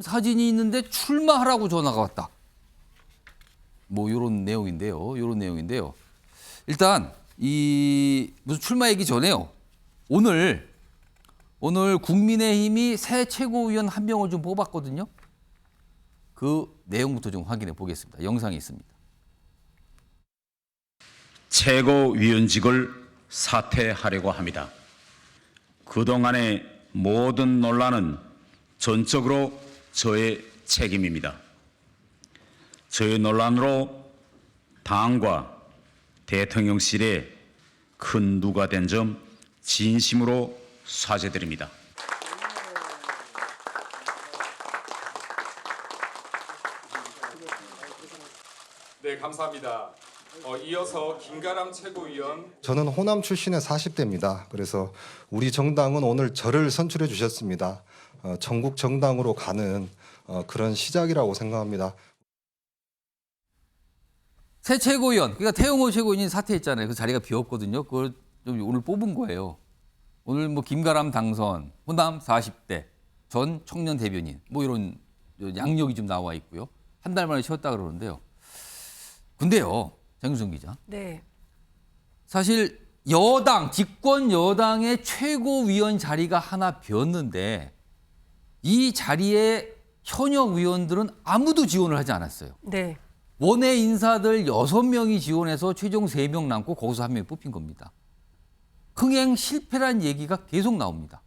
사진이 있는데 출마하라고 전화가 왔다. 뭐 이런 내용인데요. 일단 이 무슨 출마 얘기 전에요. 오늘 국민의힘이 새 최고위원 한 명을 좀 뽑았거든요. 그 내용부터 좀 확인해 보겠습니다. 영상이 있습니다. 최고위원직을 사퇴하려고 합니다. 그동안의 모든 논란은 전적으로 저의 책임입니다. 저의 논란으로 당과 대통령실에 큰 누가 된 점 진심으로 사죄드립니다. 네, 감사합니다. 이어서 김가람 최고위원. 저는 호남 출신의 40대입니다. 그래서 우리 정당은 오늘 저를 선출해 주셨습니다. 전국 정당으로 가는 그런 시작이라고 생각합니다. 새 최고위원, 그러니까 태영호 최고위원이 사퇴했잖아요. 그 자리가 비었거든요. 그걸 좀 오늘 뽑은 거예요. 오늘 뭐 김가람 당선, 호남 40대, 전 청년 대변인, 뭐 이런 양력이 좀 나와 있고요. 한 달 만에 쉬었다 그러는데요. 근데요, 장윤성 기자. 네. 사실 여당, 집권 여당의 최고위원 자리가 하나 비었는데 이 자리에 현역 의원들은 아무도 지원을 하지 않았어요. 네. 원외 인사들 6명이 지원해서 최종 3명 남고 거기서 1명이 뽑힌 겁니다. 흥행 실패란 얘기가 계속 나옵니다.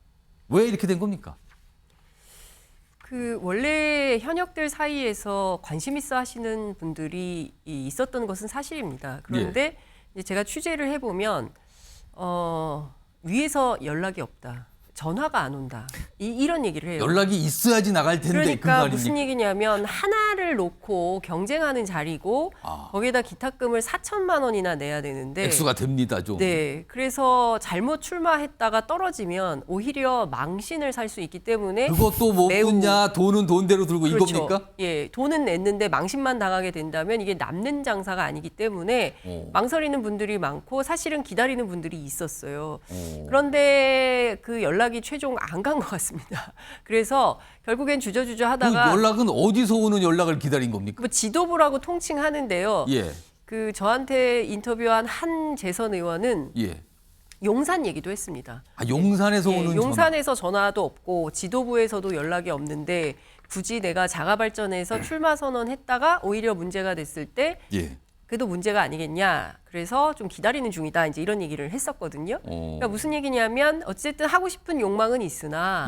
왜 이렇게 된 겁니까? 그 원래 현역들 사이에서 관심 있어 하시는 분들이 있었던 것은 사실입니다. 그런데 이제 제가 취재를 해보면 위에서 연락이 없다. 전화가 안 온다. 이런 얘기를 해요. 연락이 있어야지 나갈 텐데. 그러니까 무슨 얘기냐면 하나를 놓고 경쟁하는 자리고 거기에다 기탁금을 4천만 원이나 내야 되는데 액수가 됩니다, 좀. 네, 그래서 잘못 출마했다가 떨어지면 오히려 망신을 살 수 있기 때문에 그것도 못 매우- 붙냐, 돈은 돈대로 들고 그렇죠. 이겁니까? 예, 돈은 냈는데 망신만 당하게 된다면 이게 남는 장사가 아니기 때문에 망설이는 분들이 많고 사실은 기다리는 분들이 있었어요. 그런데 그 연락이 최종 안 간 것 같습니다. 그래서 결국엔 주저주저 그 하다가 연락은 어디서 오는 연락을 기다린 겁니까? 뭐 지도부라고 통칭하는데요. 예, 그 저한테 인터뷰한 한 재선 의원은 예. 용산 얘기도 했습니다. 아, 용산에서 예, 오는 용산에서 전화도 없고 지도부에서도 연락이 없는데 굳이 내가 자가발전해서 출마 선언했다가 오히려 문제가 됐을 때 전화. 예. 그래도 문제가 아니겠냐. 그래서 좀 기다리는 중이다. 이제 이런 얘기를 했었거든요. 그러니까 무슨 얘기냐면 어쨌든 하고 싶은 욕망은 있으나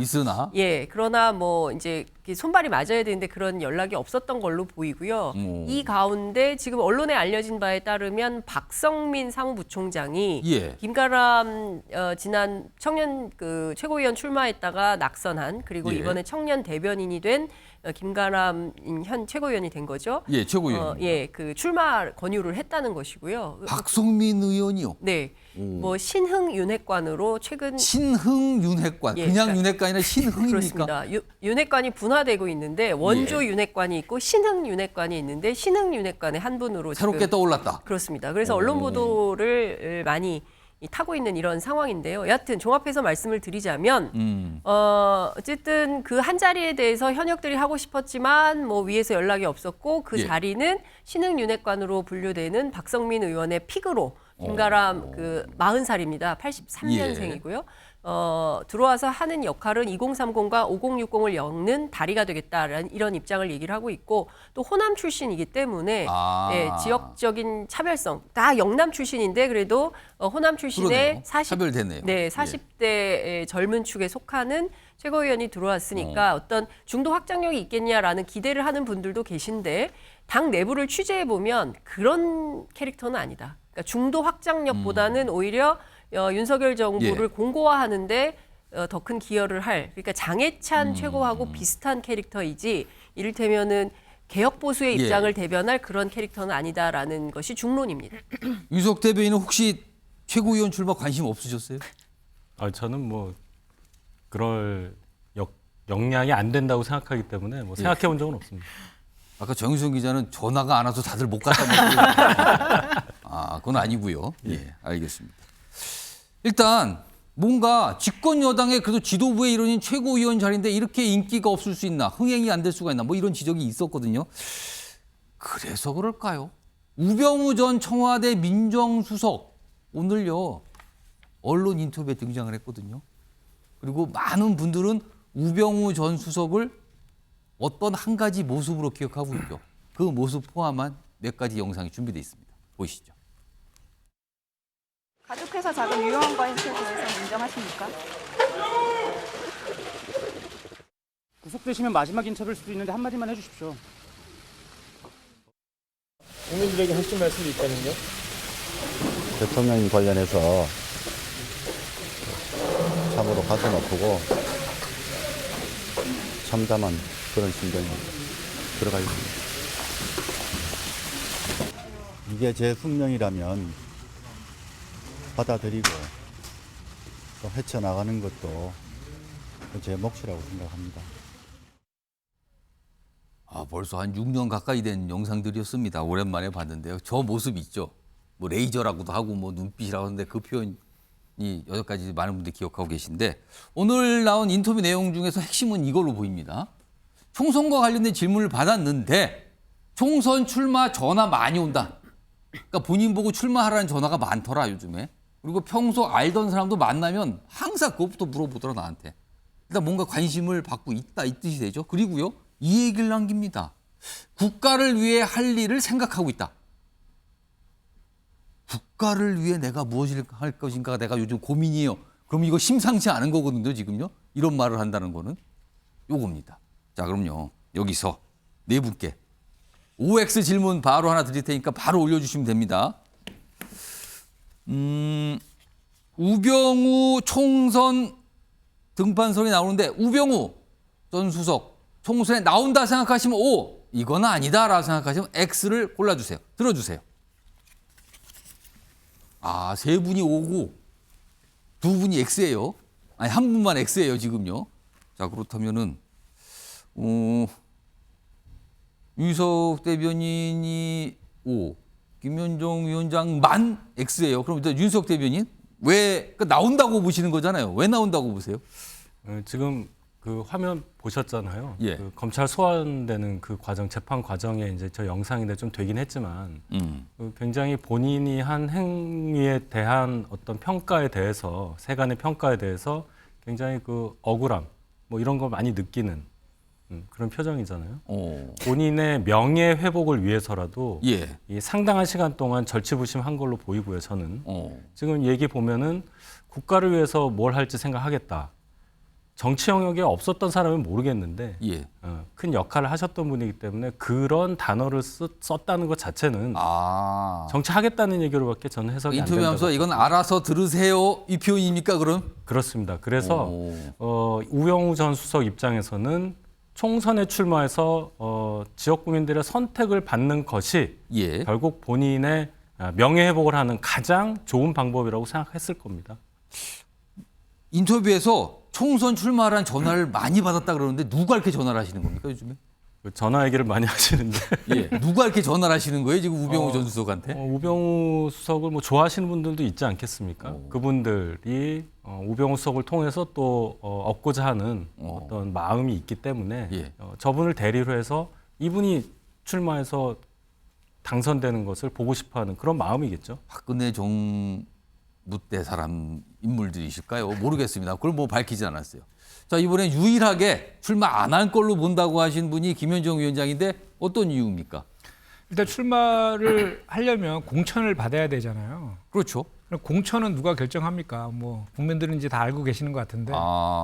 예, 그러나 뭐 이제 손발이 맞아야 되는데 그런 연락이 없었던 걸로 보이고요. 이 가운데 지금 언론에 알려진 바에 따르면 박성민 사무부총장이 예. 김가람 지난 청년 그 최고위원 출마했다가 낙선한 그리고 예. 이번에 청년 대변인이 된 김가람 현 최고위원이 된 거죠. 예, 최고위원. 예, 그 출마 권유를 했다는 것이고요. 박성민 의원이요. 네, 뭐 신흥윤회관으로 최근 신흥윤회관. 예, 그냥 그러니까 윤회관이 아니라 신흥입니까? 그렇습니다. 윤회관이 분화되고 있는데 원조 예. 윤회관이 있고 신흥윤회관이 있는데 신흥윤회관의 한 분으로 새롭게 지금 떠올랐다. 그렇습니다. 그래서 언론 보도를 많이 타고 있는 이런 상황인데요. 여하튼 종합해서 말씀을 드리자면 어쨌든 그 한 자리에 대해서 현역들이 하고 싶었지만 뭐 위에서 연락이 없었고 그 예. 자리는 신흥윤회관으로 분류되는 박성민 의원의 픽으로 김가람 그 40살입니다. 83년생이고요. 들어와서 하는 역할은 2030과 5060을 엮는 다리가 되겠다라는 이런 입장을 얘기를 하고 있고 또 호남 출신이기 때문에 예, 지역적인 차별성 다 영남 출신인데 그래도 호남 출신의 그러네요. 차별되네요. 네, 40대 젊은 축에 속하는 최고위원이 들어왔으니까 어떤 중도 확장력이 있겠냐라는 기대를 하는 분들도 계신데 당 내부를 취재해 보면 그런 캐릭터는 아니다. 그러니까 중도 확장력보다는 오히려 윤석열 정부를 예. 공고화하는데 더 큰 기여를 할 그러니까 장해찬 최고하고 비슷한 캐릭터이지 이를테면은 개혁 보수의 예. 입장을 대변할 그런 캐릭터는 아니다라는 것이 중론입니다. 유석 대변인은 혹시 최고위원 출마 관심 없으셨어요? 저는 뭐 그럴 역량이 안 된다고 생각하기 때문에 뭐 생각해 본 적은 없습니다. 아까 정유성 기자는 전화가 안 와서 다들 못 갔다고. 아, 그건 아니고요. 예, 알겠습니다. 일단 뭔가 집권 여당의 그래도 지도부에 이르는 최고위원 자리인데 이렇게 인기가 없을 수 있나, 흥행이 안 될 수가 있나, 뭐 이런 지적이 있었거든요. 그래서 그럴까요? 우병우 전 청와대 민정수석 오늘요 언론 인터뷰에 등장을 했거든요. 그리고 많은 분들은 우병우 전 수석을 어떤 한 가지 모습으로 기억하고 있죠. 그 모습 포함한 몇 가지 영상이 준비되어 있습니다. 보시죠. 가족회사 자금 유용한 것에 대해서 인정하십니까? 구속되시면 마지막 인터뷰일 수도 있는데 한마디만 해주십시오. 국민들에게 하실 말씀이 있다면요? 대통령 관련해서 참으로 가슴 아프고 참담한 그런 심정이 들어가 있습니다. 이게 제 숙명이라면 받아들이고 또 헤쳐나가는 것도 제 몫이라고 생각합니다. 벌써 한 6년 가까이 된 영상들이었습니다. 오랜만에 봤는데요. 저 모습 있죠. 뭐 레이저라고도 하고 뭐 눈빛이라고 하는데 그 표현이 여기까지 많은 분들이 기억하고 계신데 오늘 나온 인터뷰 내용 중에서 핵심은 이걸로 보입니다. 총선과 관련된 질문을 받았는데 총선 출마 전화 많이 온다. 그러니까 본인 보고 출마하라는 전화가 많더라 요즘에. 그리고 평소 알던 사람도 만나면 항상 그것부터 물어보더라 나한테. 일단 뭔가 관심을 받고 있다 이 뜻이 되죠. 그리고요. 이 얘기를 남깁니다. 국가를 위해 할 일을 생각하고 있다. 국가를 위해 내가 무엇을 할 것인가가 내가 요즘 고민이에요. 그럼 이거 심상치 않은 거거든요, 지금요. 이런 말을 한다는 거는 요겁니다. 자, 그럼요. 여기서 네 분께 OX 질문 바로 하나 드릴 테니까 바로 올려주시면 됩니다. 우병우 총선 등판설이 나오는데 우병우 전 수석 총선에 나온다 생각하시면 O, 이건 아니다라고 생각하시면 X를 골라주세요. 들어주세요. 세 분이 O고 두 분이 X예요. 아니, 한 분만 X예요, 지금요. 자, 그렇다면은 유석 대변인이 O, 김현정 위원장만 X예요. 그럼 일단 윤석 대변인 왜 나온다고 보시는 거잖아요. 왜 나온다고 보세요? 지금 그 화면 보셨잖아요. 예. 그 검찰 소환되는 그 과정, 재판 과정에 이제 저 영상인데 좀 되긴 했지만 그 굉장히 본인이 한 행위에 대한 어떤 평가에 대해서 세간의 평가에 대해서 굉장히 그 억울함 뭐 이런 거 많이 느끼는 그런 표정이잖아요. 본인의 명예 회복을 위해서라도 예. 이 상당한 시간 동안 절치부심한 걸로 보이고요. 저는 지금 얘기 보면은 국가를 위해서 뭘 할지 생각하겠다. 정치 영역에 없었던 사람은 모르겠는데 예. 큰 역할을 하셨던 분이기 때문에 그런 단어를 썼다는 것 자체는 정치하겠다는 얘기로밖에 저는 해석이 안 된다고. 인터뷰하면서 이건 알아서 들으세요 이 표현입니까 그럼? 그렇습니다. 그래서 우병우 전 수석 입장에서는 총선에 출마해서 지역 국민들의 선택을 받는 것이 예. 결국 본인의 명예회복을 하는 가장 좋은 방법이라고 생각했을 겁니다. 인터뷰에서 총선 출마라는 전화를 많이 받았다 그러는데 누가 이렇게 전화를 하시는 겁니까 요즘에? 전화 얘기를 많이 하시는데 예. 누가 이렇게 전화를 하시는 거예요 지금 우병우 전 수석한테? 우병우 수석을 뭐 좋아하시는 분들도 있지 않겠습니까? 그분들이 우병우 수석을 통해서 또 얻고자 하는 어떤 마음이 있기 때문에 예. 저분을 대리로 해서 이분이 출마해서 당선되는 것을 보고 싶어하는 그런 마음이겠죠. 박근혜 정부 때 사람 인물들이실까요? 모르겠습니다. 그걸 뭐 밝히지 않았어요. 자, 이번에 유일하게 출마 안 할 걸로 본다고 하신 분이 김현정 위원장인데 어떤 이유입니까? 일단 출마를 하려면 공천을 받아야 되잖아요. 그렇죠. 그럼 공천은 누가 결정합니까? 뭐 국민들은 이제 다 알고 계시는 것 같은데.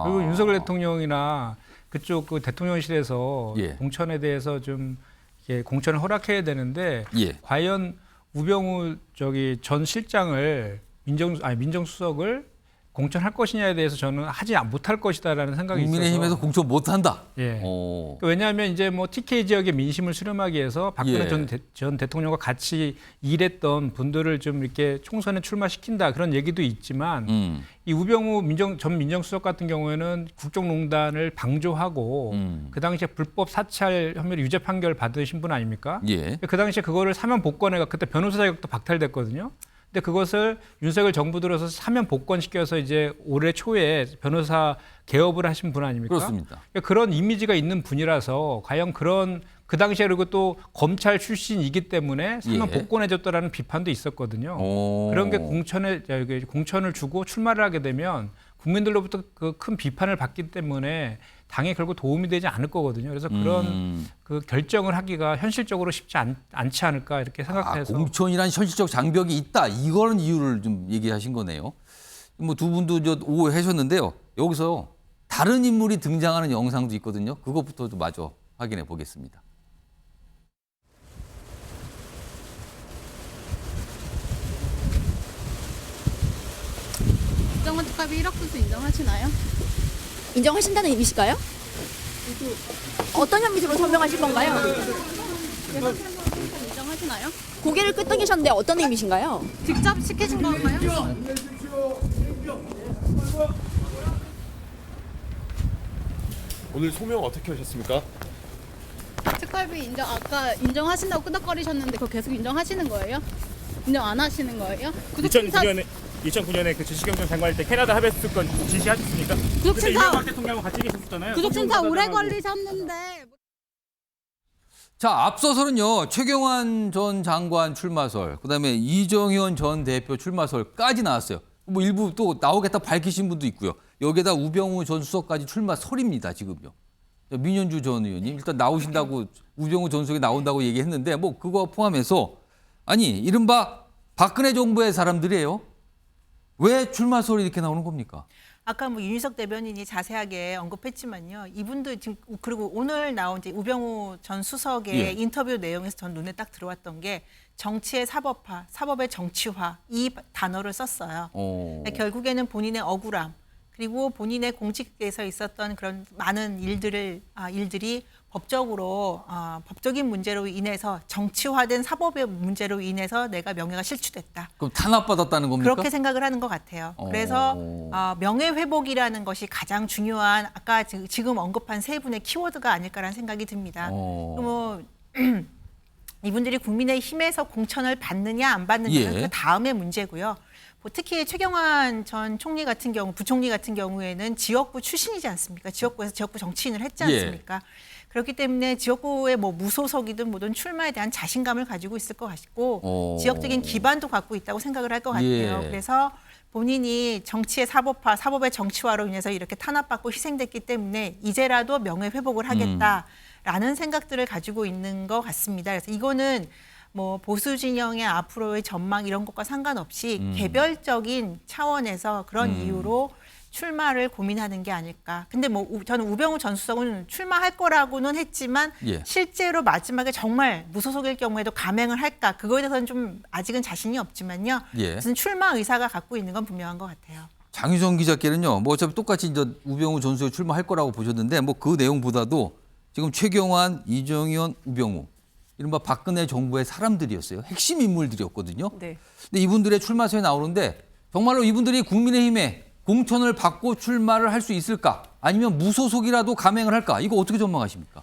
그리고 윤석열 대통령이나 그쪽 그 대통령실에서 예. 공천에 대해서 좀 이렇게 공천을 허락해야 되는데 예. 과연 우병우 전 실장을 민정수석을 공천할 것이냐에 대해서 저는 하지 못할 것이다라는 생각이 있어서. 국민의힘에서 공천 못한다. 예. 왜냐하면 이제 뭐 TK 지역의 민심을 수렴하기 위해서 박근혜 예. 전 대통령과 같이 일했던 분들을 좀 이렇게 총선에 출마시킨다 그런 얘기도 있지만 이 우병우 전 민정수석 같은 경우에는 국정농단을 방조하고 그 당시에 불법 사찰 혐의로 유죄 판결 받으신 분 아닙니까? 예. 그 당시에 그거를 사면 복권해가 그때 변호사 자격도 박탈됐거든요. 근데 그것을 윤석열 정부 들어서 사면 복권시켜서 이제 올해 초에 변호사 개업을 하신 분 아닙니까? 그렇습니다. 그러니까 그런 이미지가 있는 분이라서 과연 그 당시에 그리고 또 검찰 출신이기 때문에 사면 예. 복권해줬다라는 비판도 있었거든요. 오. 그런 게 공천을 주고 출마를 하게 되면 국민들로부터 그 큰 비판을 받기 때문에 당에 결국 도움이 되지 않을 거거든요. 그래서 그런 그 결정을 하기가 현실적으로 쉽지 않지 않을까 이렇게 생각해서 공천이란 현실적 장벽이 있다. 이거는 이유를 좀 얘기하신 거네요. 뭐 두 분도 오해하셨는데요. 여기서 다른 인물이 등장하는 영상도 있거든요. 그것부터 좀 마저 확인해 보겠습니다. 국정원 특활비 1억 수수 인정하시나요? 인정하신다는 의미실까요? 어떤 혐의로 설명하실 건가요? 인정하시나요? 고개를 끄덕이셨는데 어떤 의미신가요? 직접 시키신 건가요? 오늘 소명 어떻게 하셨습니까? 특활비 아까 인정하신다고 끄덕거리셨는데 그거 계속 인정하시는 거예요? 인정 안 하시는 거예요? 2009년에 그 주식경쟁 장관일 때 캐나다 하베스건 지시하셨습니까? 그때 이명박 대통령하고 같이 계셨잖아요. 구속심사 오래 걸리셨는데 자, 앞서서는요. 최경환 전 장관 출마설, 그다음에 이정현 전 대표 출마설까지 나왔어요. 뭐 일부 또 나오겠다 밝히신 분도 있고요. 여기에다 우병우 전 수석까지 출마설입니다, 지금요. 민현주 전 의원님 일단 나오신다고 우병우 전 수석이 나온다고 얘기했는데 뭐 그거 포함해서 아니 이른바 박근혜 정부의 사람들이에요. 왜 출마설이 이렇게 나오는 겁니까? 아까 뭐 윤희석 대변인이 자세하게 언급했지만요. 이분도 지금 그리고 오늘 나온 이제 우병우 전 수석의 예. 인터뷰 내용에서 전 눈에 딱 들어왔던 게 정치의 사법화, 사법의 정치화 이 단어를 썼어요. 그러니까 결국에는 본인의 억울함 그리고 본인의 공직에서 있었던 그런 많은 일들이 법적인 문제로 인해서 정치화된 사법의 문제로 인해서 내가 명예가 실추됐다. 그럼 탄압받았다는 겁니까? 그렇게 생각을 하는 것 같아요. 그래서 명예회복이라는 것이 가장 중요한 아까 지금 언급한 세 분의 키워드가 아닐까라는 생각이 듭니다. 뭐 이분들이 국민의힘에서 공천을 받느냐 안 받느냐는 예. 그 다음의 문제고요. 뭐 특히 최경환 전 총리 같은 경우, 부총리 같은 경우에는 지역구 출신이지 않습니까? 지역구에서 지역구 정치인을 했지 않습니까? 그렇기 때문에 지역구의 뭐 무소속이든 뭐든 출마에 대한 자신감을 가지고 있을 것 같고 지역적인 기반도 갖고 있다고 생각을 할 것 같아요. 예. 그래서 본인이 정치의 사법화, 사법의 정치화로 인해서 이렇게 탄압받고 희생됐기 때문에 이제라도 명예회복을 하겠다라는 생각들을 가지고 있는 것 같습니다. 그래서 이거는 뭐 보수 진영의 앞으로의 전망 이런 것과 상관없이 개별적인 차원에서 그런 이유로 출마를 고민하는 게 아닐까. 근데 뭐 저는 우병우 전 수석은 출마할 거라고는 했지만 예. 실제로 마지막에 정말 무소속일 경우에도 감행을 할까. 그거에 대해서는 좀 아직은 자신이 없지만요. 예. 무슨 출마 의사가 갖고 있는 건 분명한 것 같아요. 장유정 기자께는요. 뭐 어차피 똑같이 이제 우병우 전 수석이 출마할 거라고 보셨는데 뭐 그 내용보다도 지금 최경환, 이정현, 우병우 이른바 박근혜 정부의 사람들이었어요. 핵심 인물들이었거든요. 네. 근데 이분들의 출마설이 나오는데 정말로 이분들이 국민의힘에 공천을 받고 출마를 할 수 있을까? 아니면 무소속이라도 감행을 할까? 이거 어떻게 전망하십니까?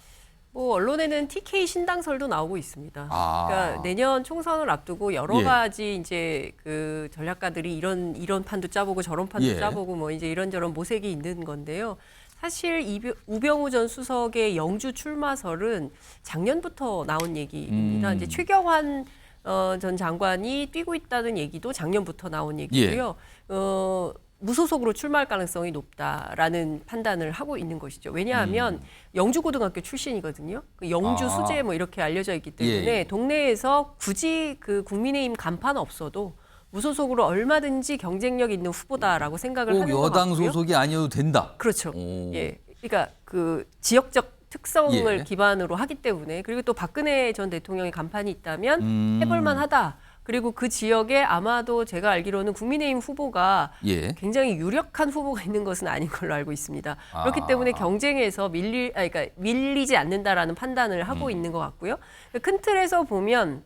뭐 언론에는 TK 신당설도 나오고 있습니다. 아. 그러니까 내년 총선을 앞두고 여러 예. 가지 이제 그 전략가들이 이런 판도 짜보고 저런 판도 예. 짜보고 뭐 이제 이런저런 모색이 있는 건데요. 사실 우병우 전 수석의 영주 출마설은 작년부터 나온 얘기입니다. 이제 최경환 전 장관이 뛰고 있다는 얘기도 작년부터 나온 얘기고요. 무소속으로 출마할 가능성이 높다라는 판단을 하고 있는 것이죠. 왜냐하면 영주고등학교 출신이거든요. 그 영주 수재 뭐 이렇게 알려져 있기 때문에 예. 동네에서 굳이 그 국민의힘 간판 없어도 무소속으로 얼마든지 경쟁력 있는 후보다라고 생각을 꼭 하는 것 여당 같고요. 소속이 아니어도 된다. 그렇죠. 예, 그러니까 그 지역적 특성을 예. 기반으로 하기 때문에 그리고 또 박근혜 전 대통령의 간판이 있다면 해볼만하다. 그리고 그 지역에 아마도 제가 알기로는 국민의힘 후보가 예. 굉장히 유력한 후보가 있는 것은 아닌 걸로 알고 있습니다. 그렇기 때문에 경쟁에서 밀리지 않는다라는 판단을 하고 있는 것 같고요. 큰 틀에서 보면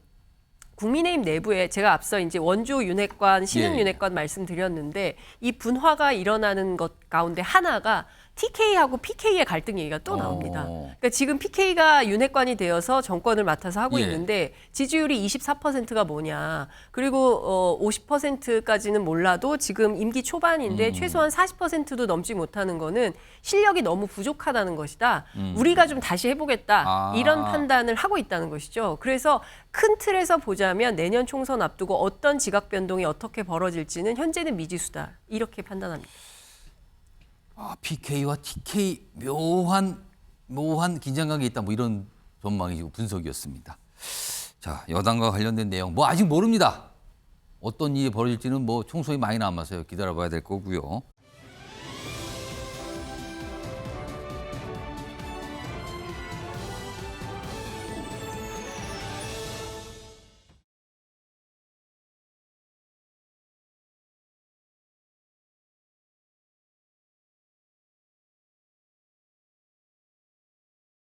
국민의힘 내부에 제가 앞서 이제 원주 윤핵관, 신흥 예. 윤핵관 말씀드렸는데 이 분화가 일어나는 것과 가운데 하나가 TK하고 PK의 갈등 얘기가 또 나옵니다. 그러니까 지금 PK가 윤핵관이 되어서 정권을 맡아서 하고 예. 있는데 지지율이 24%가 뭐냐. 그리고 50%까지는 몰라도 지금 임기 초반인데 최소한 40%도 넘지 못하는 거는 실력이 너무 부족하다는 것이다. 우리가 좀 다시 해보겠다. 이런 판단을 하고 있다는 것이죠. 그래서 큰 틀에서 보자면 내년 총선 앞두고 어떤 지각 변동이 어떻게 벌어질지는 현재는 미지수다. 이렇게 판단합니다. PK와 TK 묘한 긴장감이 있다. 뭐 이런 전망이고 분석이었습니다. 자, 여당과 관련된 내용 뭐 아직 모릅니다. 어떤 일이 벌어질지는 뭐 총선이 많이 남아서요. 기다려봐야 될 거고요.